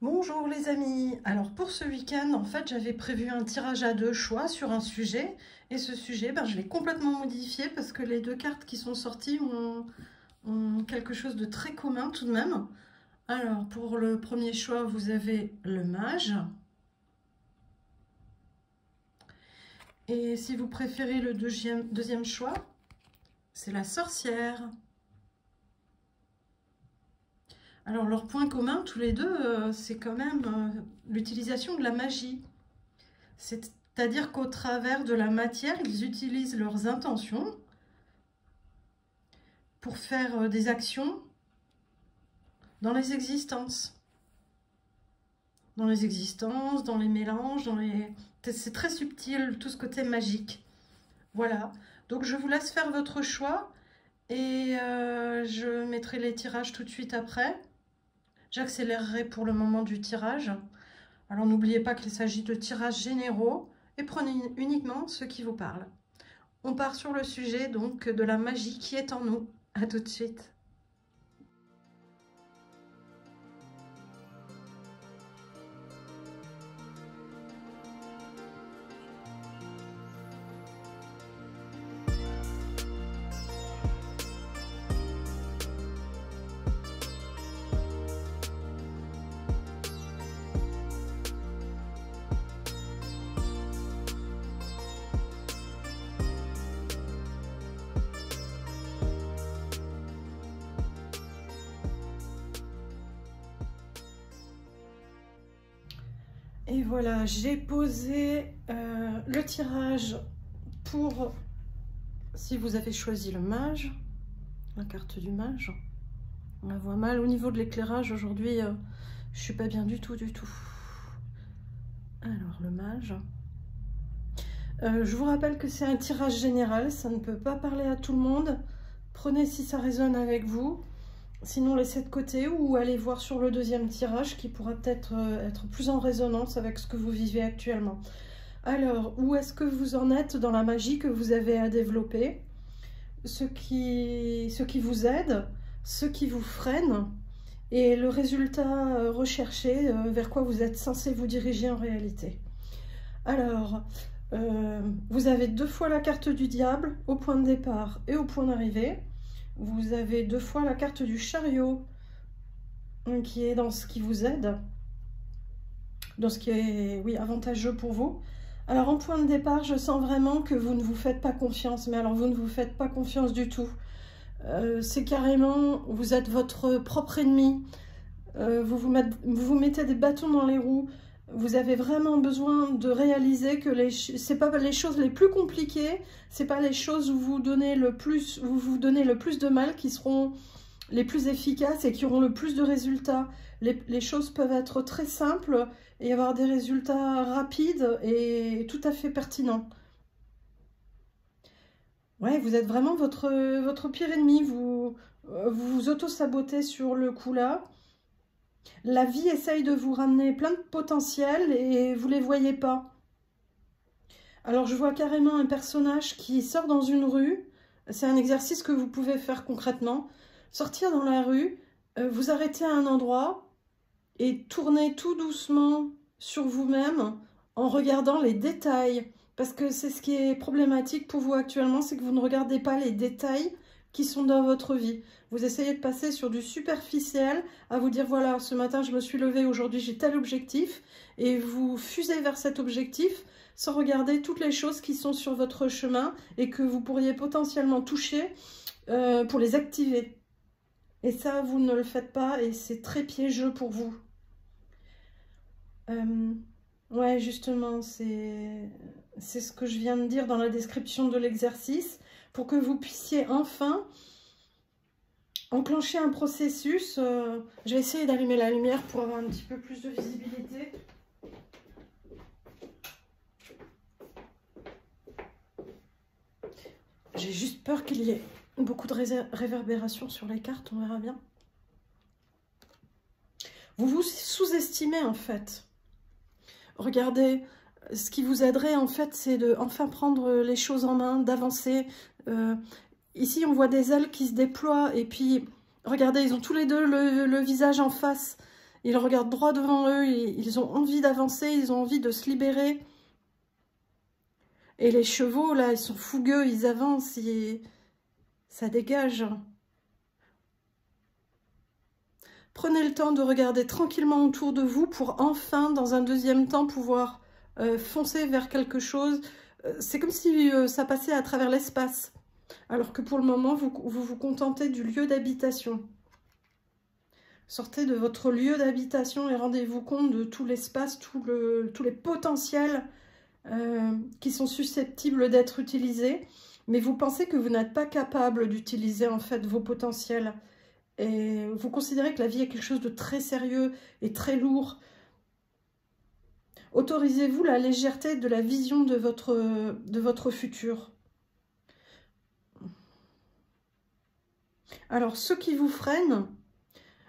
Bonjour les amis, alors pour ce week-end en fait j'avais prévu un tirage à deux choix sur un sujet et ce sujet je l'ai complètement modifié parce que les deux cartes qui sont sorties ont quelque chose de très commun tout de même. Alors pour le premier choix vous avez le mage et si vous préférez le deuxième choix c'est la sorcière. Alors leur point commun tous les deux c'est quand même l'utilisation de la magie. C'est-à-dire qu'au travers de la matière, ils utilisent leurs intentions pour faire des actions dans les existences. Dans les existences, dans les mélanges, c'est très subtil, tout ce côté magique. Voilà, donc je vous laisse faire votre choix et je mettrai les tirages tout de suite après. J'accélérerai pour le moment du tirage. Alors n'oubliez pas qu'il s'agit de tirages généraux et prenez uniquement ceux qui vous parlent. On part sur le sujet donc de la magie qui est en nous. À tout de suite. Et voilà, j'ai posé le tirage pour, si vous avez choisi le mage, la carte du mage. On la voit mal au niveau de l'éclairage aujourd'hui, je suis pas bien du tout. Alors le mage. Je vous rappelle que c'est un tirage général, ça ne peut pas parler à tout le monde. Prenez si ça résonne avec vous. Sinon, laissez de côté ou allez voir sur le deuxième tirage qui pourra peut-être être plus en résonance avec ce que vous vivez actuellement. Alors, où est-ce que vous en êtes dans la magie que vous avez à développer? Ce qui vous aide, ce qui vous freine et le résultat recherché vers quoi vous êtes censé vous diriger en réalité. Alors, vous avez deux fois la carte du diable au point de départ et au point d'arrivée. Vous avez deux fois la carte du chariot qui est dans ce qui vous aide, dans ce qui est, oui, avantageux pour vous. Alors en point de départ, je sens vraiment que vous ne vous faites pas confiance, mais alors vous ne vous faites pas confiance du tout. C'est carrément, vous êtes votre propre ennemi, vous vous mettez des bâtons dans les roues. Vous avez vraiment besoin de réaliser que c'est pas les choses les plus compliquées, c'est pas les choses où vous vous donnez le plus de mal qui seront les plus efficaces et qui auront le plus de résultats. Les choses peuvent être très simples et avoir des résultats rapides et tout à fait pertinents. Ouais, vous êtes vraiment votre pire ennemi, vous vous auto-sabotez sur le coup là. La vie essaye de vous ramener plein de potentiel et vous ne les voyez pas. Alors je vois carrément un personnage qui sort dans une rue. C'est un exercice que vous pouvez faire concrètement. Sortir dans la rue, vous arrêtez à un endroit et tourner tout doucement sur vous-même en regardant les détails. Parce que c'est ce qui est problématique pour vous actuellement, c'est que vous ne regardez pas les détails qui sont dans votre vie. Vous essayez de passer sur du superficiel, à vous dire voilà, ce matin je me suis levée, aujourd'hui j'ai tel objectif, et vous fusez vers cet objectif sans regarder toutes les choses qui sont sur votre chemin et que vous pourriez potentiellement toucher pour les activer. Et ça, vous ne le faites pas et c'est très piégeux pour vous. Ouais, justement, c'est ce que je viens de dire dans la description de l'exercice, pour que vous puissiez enfin enclencher un processus. Je vais essayer d'allumer la lumière pour avoir un petit peu plus de visibilité. J'ai juste peur qu'il y ait beaucoup de réverbération sur les cartes, on verra bien. Vous vous sous-estimez en fait. Regardez, ce qui vous aiderait en fait, c'est de enfin prendre les choses en main, d'avancer. Ici, on voit des ailes qui se déploient et puis, regardez, ils ont tous les deux le visage en face. Ils regardent droit devant eux, ils ont envie d'avancer, ils ont envie de se libérer. Et les chevaux, là, ils sont fougueux, ils avancent, ça dégage. Prenez le temps de regarder tranquillement autour de vous pour enfin, dans un deuxième temps, pouvoir foncer vers quelque chose. C'est comme si ça passait à travers l'espace, alors que pour le moment, vous vous contentez du lieu d'habitation. Sortez de votre lieu d'habitation et rendez-vous compte de tout l'espace, tous les potentiels qui sont susceptibles d'être utilisés. Mais vous pensez que vous n'êtes pas capable d'utiliser en fait vos potentiels. Et vous considérez que la vie est quelque chose de très sérieux et très lourd. Autorisez-vous la légèreté de la vision de votre futur. Alors, ce qui vous freine,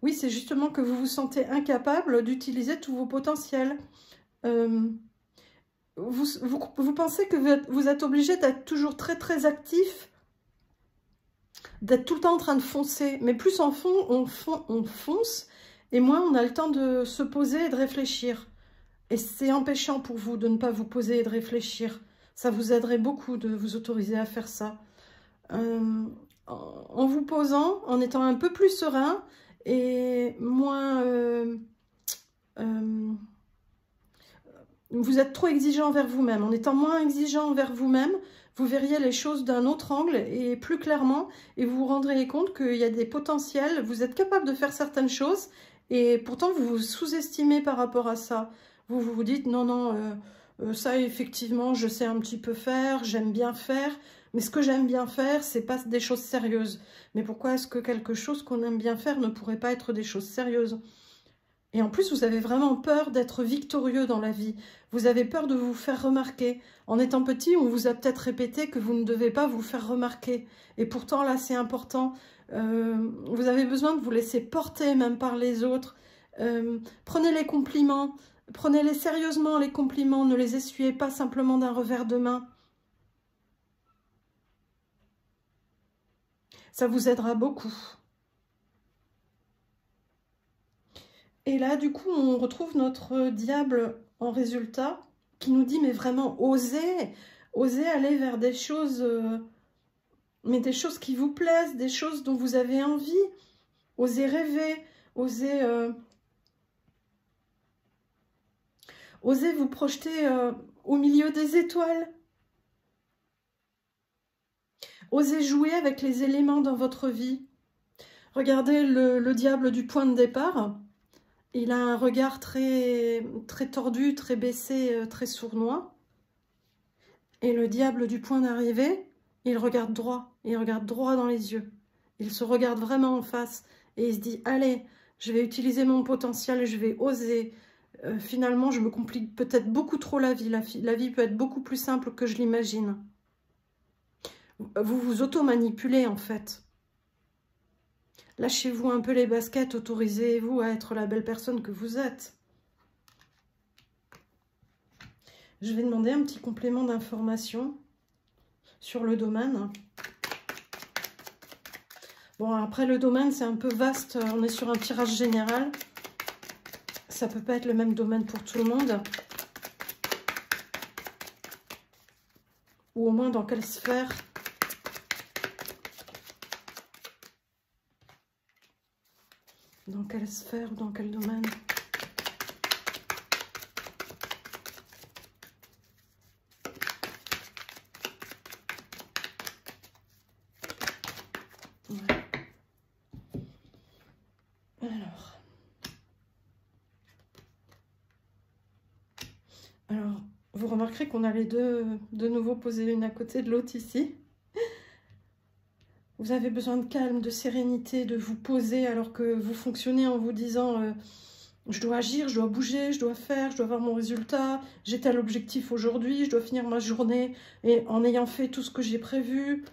oui, c'est justement que vous vous sentez incapable d'utiliser tous vos potentiels. Vous pensez que vous êtes obligé d'être toujours très très actif, d'être tout le temps en train de foncer. Mais plus on fonce, et moins on a le temps de se poser et de réfléchir. Et c'est empêchant pour vous de ne pas vous poser et de réfléchir. Ça vous aiderait beaucoup de vous autoriser à faire ça. En vous posant, en étant un peu plus serein et moins... vous êtes trop exigeant envers vous-même. En étant moins exigeant envers vous-même, vous verriez les choses d'un autre angle et plus clairement. Et vous vous rendriez compte qu'il y a des potentiels. Vous êtes capable de faire certaines choses et pourtant vous vous sous-estimez par rapport à ça. Vous vous dites non, non, ça effectivement je sais un petit peu faire, j'aime bien faire. Mais ce que j'aime bien faire, c'est pas des choses sérieuses. Mais pourquoi est-ce que quelque chose qu'on aime bien faire ne pourrait pas être des choses sérieuses ? Et en plus, vous avez vraiment peur d'être victorieux dans la vie. Vous avez peur de vous faire remarquer. En étant petit, on vous a peut-être répété que vous ne devez pas vous faire remarquer. Et pourtant, là, c'est important. Vous avez besoin de vous laisser porter, même par les autres. Prenez les compliments. Prenez-les sérieusement, les compliments. Ne les essuyez pas simplement d'un revers de main. Ça vous aidera beaucoup. Et là, du coup, on retrouve notre diable en résultat qui nous dit, mais vraiment, osez aller vers des choses, mais des choses qui vous plaisent, des choses dont vous avez envie. Osez rêver, osez vous projeter au milieu des étoiles. Osez jouer avec les éléments dans votre vie. Regardez le diable du point de départ. Il a un regard très, très tordu, très baissé, très sournois. Et le diable du point d'arrivée, il regarde droit dans les yeux. Il se regarde vraiment en face et il se dit, allez, je vais utiliser mon potentiel, je vais oser. Finalement, je me complique peut-être beaucoup trop la vie. La vie peut être beaucoup plus simple que je l'imagine. Vous vous auto-manipulez en fait. Lâchez-vous un peu les baskets, autorisez-vous à être la belle personne que vous êtes. Je vais demander un petit complément d'information sur le domaine. Bon, après le domaine, c'est un peu vaste, on est sur un tirage général. Ça peut pas être le même domaine pour tout le monde. Ou au moins dans quelle sphère. Dans quelle sphère, dans quel domaine? Ouais. Alors, vous remarquerez qu'on a les deux de nouveau posés l'une à côté de l'autre ici. Vous avez besoin de calme, de sérénité, de vous poser alors que vous fonctionnez en vous disant je dois agir, je dois bouger, je dois faire, je dois avoir mon résultat, j'ai tel objectif aujourd'hui, je dois finir ma journée et en ayant fait tout ce que j'ai prévu.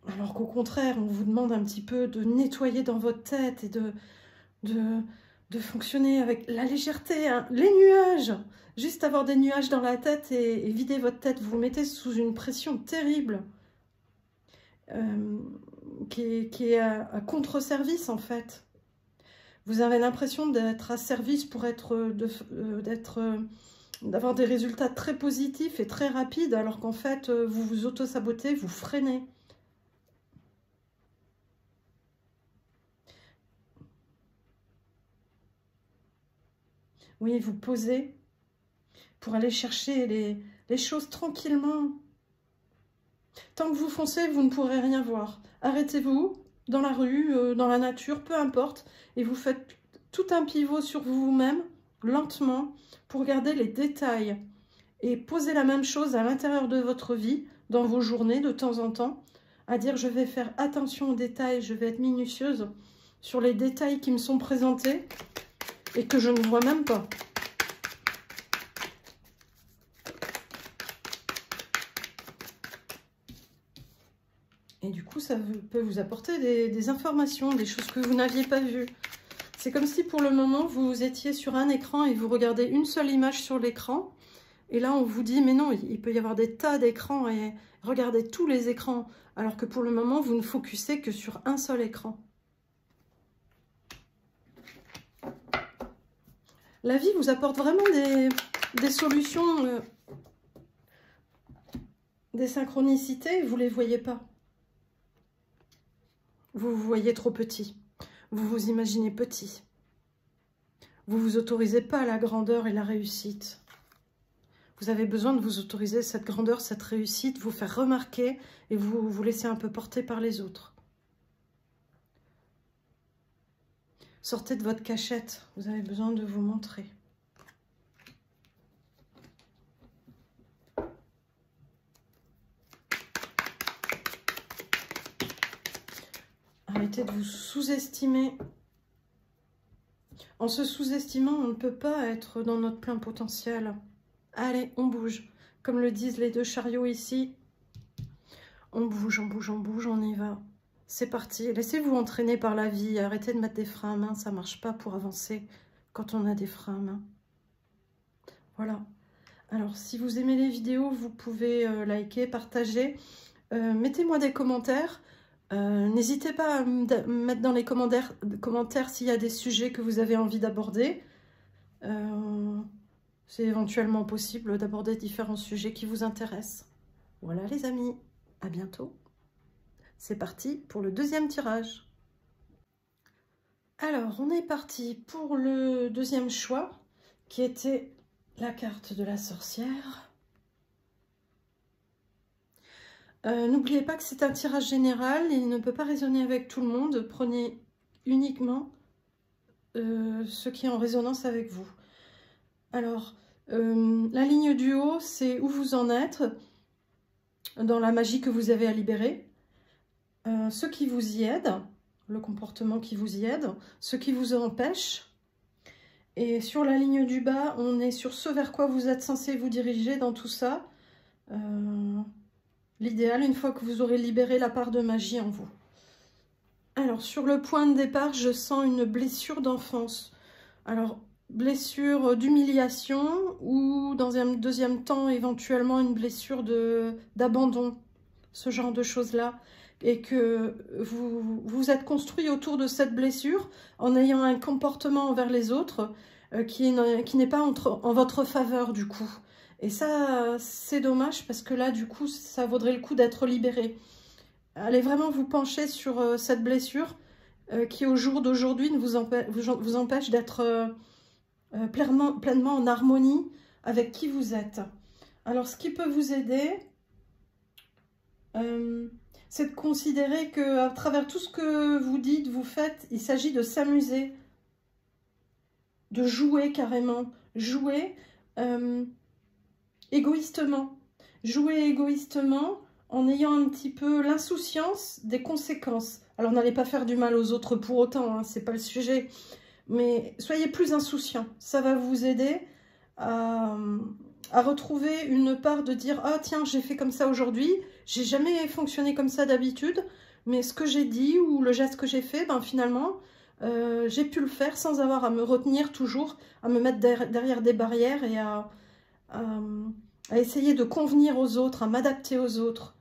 Alors qu'au contraire, on vous demande un petit peu de nettoyer dans votre tête et de fonctionner avec la légèreté, hein. Les nuages, juste avoir des nuages dans la tête et vider votre tête, vous vous mettez sous une pression terrible. qui est à contre-service en fait. Vous avez l'impression d'être à service pour d'avoir des résultats très positifs et très rapides, alors qu'en fait, vous vous auto-sabotez, vous freinez. Oui, vous posez pour aller chercher les choses tranquillement. Tant que vous foncez, vous ne pourrez rien voir. Arrêtez-vous dans la rue, dans la nature, peu importe, et vous faites tout un pivot sur vous-même, lentement, pour regarder les détails. Et poser la même chose à l'intérieur de votre vie, dans vos journées, de temps en temps, à dire je vais faire attention aux détails, je vais être minutieuse sur les détails qui me sont présentés et que je ne vois même pas. Et du coup, ça peut vous apporter des informations, des choses que vous n'aviez pas vues. C'est comme si pour le moment, vous étiez sur un écran et vous regardez une seule image sur l'écran. Et là, on vous dit, mais non, il peut y avoir des tas d'écrans et regardez tous les écrans. Alors que pour le moment, vous ne focussez que sur un seul écran. La vie vous apporte vraiment des solutions, des synchronicités, vous ne les voyez pas. Vous vous voyez trop petit. Vous vous imaginez petit. Vous ne vous autorisez pas la grandeur et la réussite. Vous avez besoin de vous autoriser cette grandeur, cette réussite, vous faire remarquer et vous laisser un peu porter par les autres. Sortez de votre cachette, vous avez besoin de vous montrer. Arrêtez de vous sous-estimer. En se sous-estimant, on ne peut pas être dans notre plein potentiel. Allez, on bouge. Comme le disent les deux chariots ici, on bouge, on bouge, on bouge, on y va. C'est parti. Laissez-vous entraîner par la vie. Arrêtez de mettre des freins à main. Ça ne marche pas pour avancer quand on a des freins à main. Voilà. Alors, si vous aimez les vidéos, vous pouvez liker, partager. Mettez-moi des commentaires. N'hésitez pas à me mettre dans les commentaires s'il y a des sujets que vous avez envie d'aborder. C'est éventuellement possible d'aborder différents sujets qui vous intéressent. Voilà les amis, à bientôt. C'est parti pour le deuxième tirage. Alors, on est parti pour le deuxième choix, qui était la carte de la sorcière. N'oubliez pas que c'est un tirage général, il ne peut pas résonner avec tout le monde. Prenez uniquement ce qui est en résonance avec vous. Alors, la ligne du haut, c'est où vous en êtes dans la magie que vous avez à libérer. Ce qui vous y aide, le comportement qui vous y aide, ce qui vous empêche. Et sur la ligne du bas, on est sur ce vers quoi vous êtes censé vous diriger dans tout ça. L'idéal, une fois que vous aurez libéré la part de magie en vous. Alors, sur le point de départ, je sens une blessure d'enfance. Alors, blessure d'humiliation ou, dans un deuxième temps, éventuellement une blessure d'abandon. Ce genre de choses-là. Et que vous vous êtes construit autour de cette blessure en ayant un comportement envers les autres qui n'est pas en votre faveur, du coup. Et ça, c'est dommage parce que là, du coup, ça vaudrait le coup d'être libéré. Allez vraiment vous pencher sur cette blessure qui, au jour d'aujourd'hui, vous empêche d'être pleinement en harmonie avec qui vous êtes. Alors, ce qui peut vous aider, c'est de considérer qu'à travers tout ce que vous dites, vous faites, il s'agit de s'amuser, de jouer carrément, jouer égoïstement. Jouer égoïstement en ayant un petit peu l'insouciance des conséquences. Alors, n'allez pas faire du mal aux autres pour autant, hein, c'est pas le sujet. Mais soyez plus insouciants. Ça va vous aider à retrouver une part de dire « Ah tiens, j'ai fait comme ça aujourd'hui, j'ai jamais fonctionné comme ça d'habitude, mais ce que j'ai dit ou le geste que j'ai fait, ben finalement, j'ai pu le faire sans avoir à me retenir toujours, à me mettre derrière des barrières et à essayer de convenir aux autres, à m'adapter aux autres. »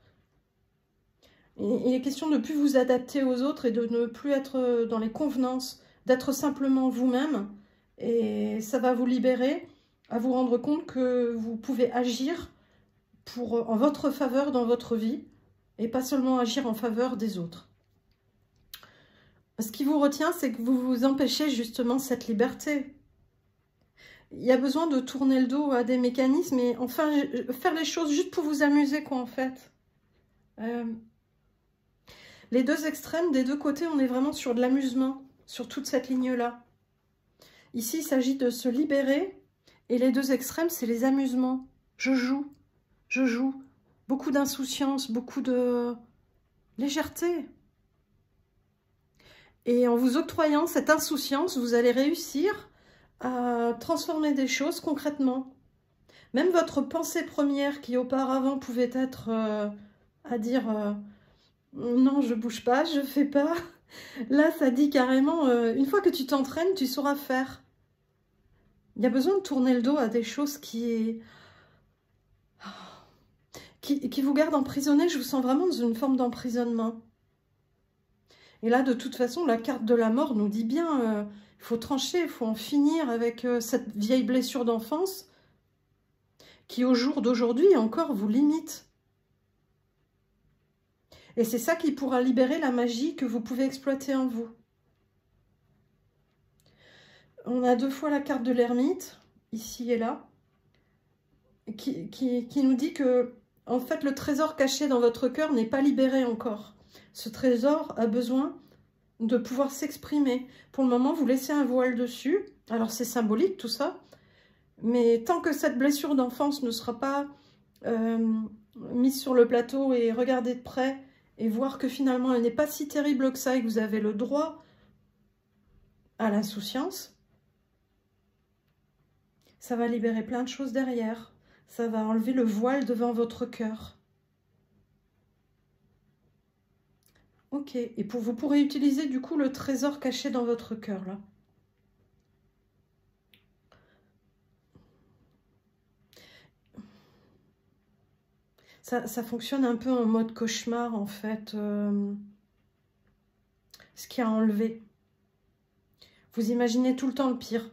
Il est question de ne plus vous adapter aux autres et de ne plus être dans les convenances, d'être simplement vous-même. Et ça va vous libérer à vous rendre compte que vous pouvez agir en votre faveur dans votre vie et pas seulement agir en faveur des autres. Ce qui vous retient, c'est que vous vous empêchez justement cette liberté. Il y a besoin de tourner le dos à des mécanismes et enfin faire les choses juste pour vous amuser, quoi, en fait. Les deux extrêmes, des deux côtés, on est vraiment sur de l'amusement, sur toute cette ligne-là. Ici, il s'agit de se libérer et les deux extrêmes, c'est les amusements. Je joue. Beaucoup d'insouciance, beaucoup de légèreté. Et en vous octroyant cette insouciance, vous allez réussir à transformer des choses concrètement. Même votre pensée première qui auparavant pouvait être à dire non, je bouge pas, je fais pas. Là, ça dit carrément une fois que tu t'entraînes, tu sauras faire. Il y a besoin de tourner le dos à des choses qui vous gardent emprisonné. Je vous sens vraiment dans une forme d'emprisonnement. Et là, de toute façon, la carte de la mort nous dit bien, il faut trancher, il faut en finir avec cette vieille blessure d'enfance qui, au jour d'aujourd'hui, encore vous limite. Et c'est ça qui pourra libérer la magie que vous pouvez exploiter en vous. On a deux fois la carte de l'ermite, ici et là, qui nous dit que, en fait, le trésor caché dans votre cœur n'est pas libéré encore. Ce trésor a besoin de pouvoir s'exprimer. Pour le moment, vous laissez un voile dessus. Alors, c'est symbolique, tout ça. Mais tant que cette blessure d'enfance ne sera pas mise sur le plateau et regardée de près et voir que finalement, elle n'est pas si terrible que ça et que vous avez le droit à l'insouciance, ça va libérer plein de choses derrière. Ça va enlever le voile devant votre cœur. Ok, et vous pourrez utiliser du coup le trésor caché dans votre cœur, là. Ça fonctionne un peu en mode cauchemar, en fait. Ce qui a enlevé. Vous imaginez tout le temps le pire.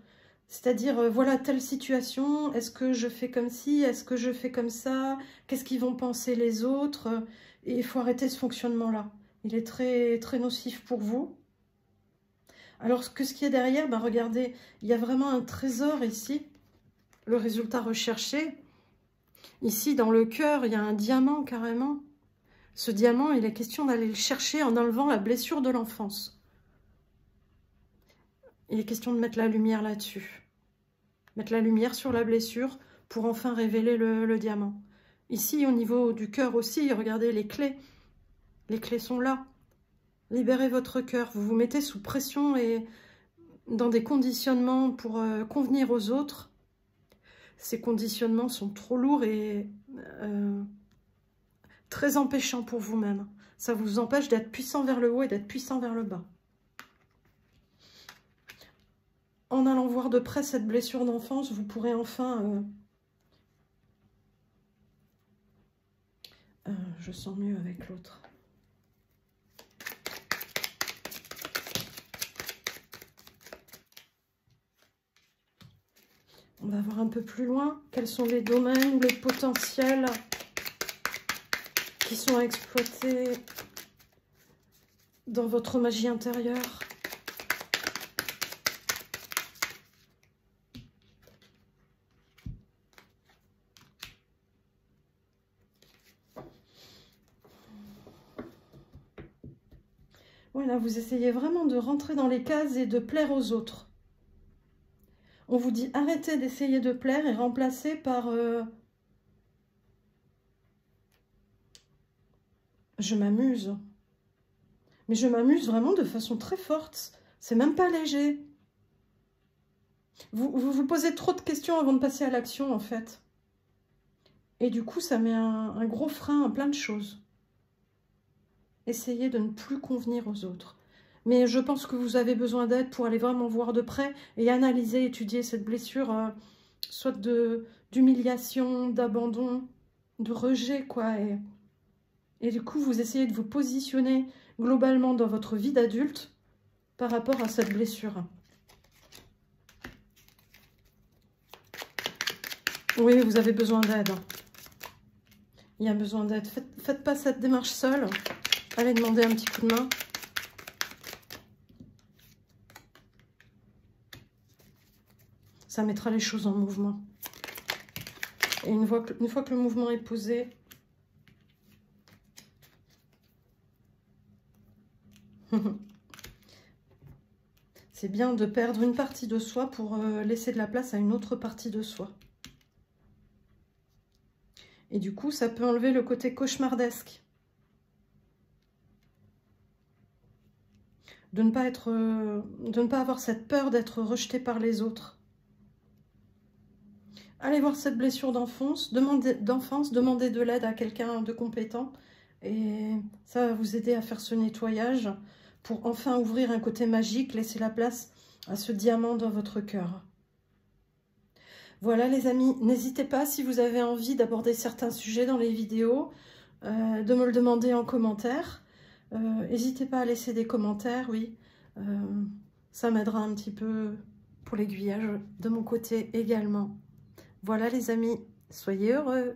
C'est-à-dire, voilà telle situation, est-ce que je fais comme ci, est-ce que je fais comme ça, qu'est-ce qu'ils vont penser les autres? Et il faut arrêter ce fonctionnement-là. Il est très, très nocif pour vous. Alors, ce qu'il y a derrière, ben regardez, il y a vraiment un trésor ici. Le résultat recherché. Ici, dans le cœur, il y a un diamant carrément. Ce diamant, il est question d'aller le chercher en enlevant la blessure de l'enfance. Il est question de mettre la lumière là-dessus. Mettre la lumière sur la blessure pour enfin révéler le diamant. Ici, au niveau du cœur aussi, regardez les clés. Les clés sont là. Libérez votre cœur. Vous vous mettez sous pression et dans des conditionnements pour convenir aux autres. Ces conditionnements sont trop lourds et très empêchants pour vous-même. Ça vous empêche d'être puissant vers le haut et d'être puissant vers le bas. En allant voir de près cette blessure d'enfance, vous pourrez enfin... je sens mieux avec l'autre. On va voir un peu plus loin quels sont les domaines ou les potentiels qui sont exploités dans votre magie intérieure. Voilà, vous essayez vraiment de rentrer dans les cases et de plaire aux autres. On vous dit arrêtez d'essayer de plaire et remplacez par je m'amuse. Mais je m'amuse vraiment de façon très forte. C'est même pas léger. Vous posez trop de questions avant de passer à l'action, en fait. Et du coup, ça met un gros frein à plein de choses. Essayez de ne plus convenir aux autres. Mais je pense que vous avez besoin d'aide pour aller vraiment voir de près et analyser, étudier cette blessure, soit d'humiliation, d'abandon, de rejet, quoi. Et Et du coup, vous essayez de vous positionner globalement dans votre vie d'adulte par rapport à cette blessure. Oui, vous avez besoin d'aide. Il y a besoin d'aide. Faites pas cette démarche seule. Allez demander un petit coup de main. Ça mettra les choses en mouvement. Et une fois que le mouvement est posé, c'est bien de perdre une partie de soi pour laisser de la place à une autre partie de soi. Et du coup, ça peut enlever le côté cauchemardesque. De ne pas avoir cette peur d'être rejeté par les autres. Allez voir cette blessure d'enfance, demandez de l'aide à quelqu'un de compétent. Et ça va vous aider à faire ce nettoyage pour enfin ouvrir un côté magique, laisser la place à ce diamant dans votre cœur. Voilà les amis, n'hésitez pas si vous avez envie d'aborder certains sujets dans les vidéos, de me le demander en commentaire. N'hésitez pas à laisser des commentaires, oui. Ça m'aidera un petit peu pour l'aiguillage de mon côté également. Voilà les amis, soyez heureux!